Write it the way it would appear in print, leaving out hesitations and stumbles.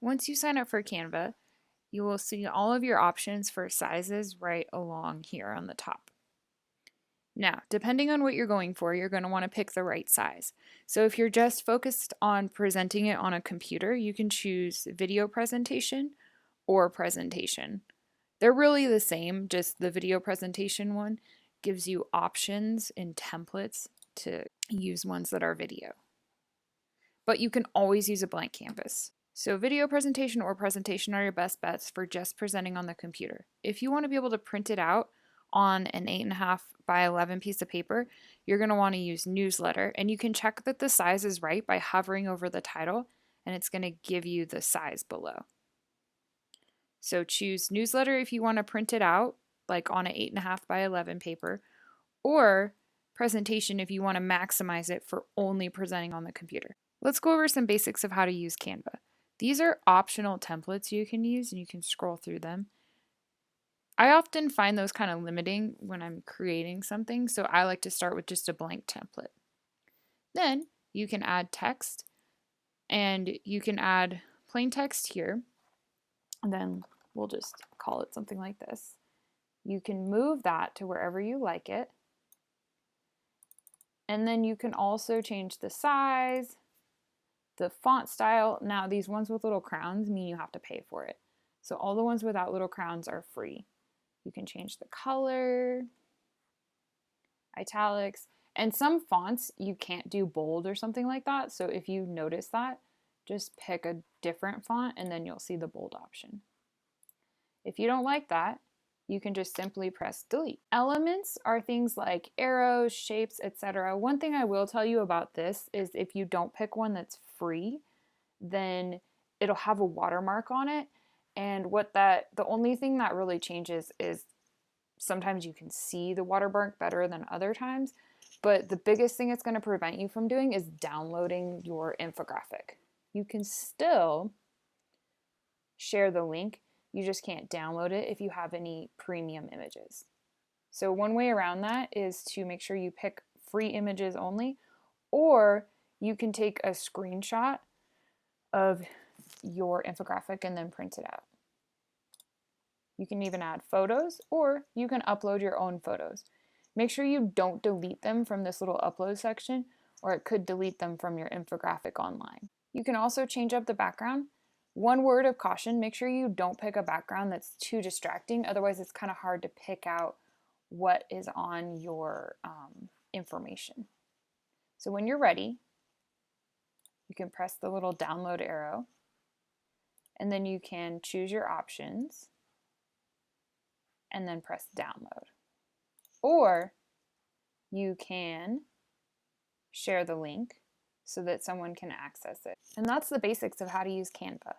Once you sign up for Canva, you will see all of your options for sizes right along here on the top. Now, depending on what you're going for, you're going to want to pick the right size. So if you're just focused on presenting it on a computer, you can choose video presentation or presentation. They're really the same, just the video presentation one gives you options and templates to use ones that are video. But you can always use a blank canvas. So video presentation or presentation are your best bets for just presenting on the computer. If you want to be able to print it out on an 8.5 by 11 piece of paper, you're going to want to use newsletter, and you can check that the size is right by hovering over the title, and it's going to give you the size below. So choose newsletter if you want to print it out like on an 8.5 by 11 paper, or presentation if you want to maximize it for only presenting on the computer. Let's go over some basics of how to use Canva. These are optional templates you can use, and you can scroll through them. I often find those kind of limiting when I'm creating something, so I like to start with just a blank template. Then you can add text, and you can add plain text here, and then we'll just call it something like this. You can move that to wherever you like it, and then you can also change the size, the font style. Now these ones with little crowns mean you have to pay for it. So all the ones without little crowns are free. You can change the color, italics, and some fonts you can't do bold or something like that. So if you notice that, just pick a different font and then you'll see the bold option. If you don't like that, you can just simply press delete. Elements are things like arrows, shapes, etc. One thing I will tell you about this is if you don't pick one that's free, then it'll have a watermark on it. And the only thing that really changes is sometimes you can see the watermark better than other times, but the biggest thing it's going to prevent you from doing is downloading your infographic. You can still share the link, you just can't download it if you have any premium images. So one way around that is to make sure you pick free images only, or you can take a screenshot of your infographic and then print it out. You can even add photos, or you can upload your own photos. Make sure you don't delete them from this little upload section, or it could delete them from your infographic online. You can also change up the background. One word of caution, make sure you don't pick a background that's too distracting, otherwise it's kind of hard to pick out what is on your information. So when you're ready, you can press the little download arrow, and then you can choose your options and then press download. Or you can share the link so that someone can access it. And that's the basics of how to use Canva.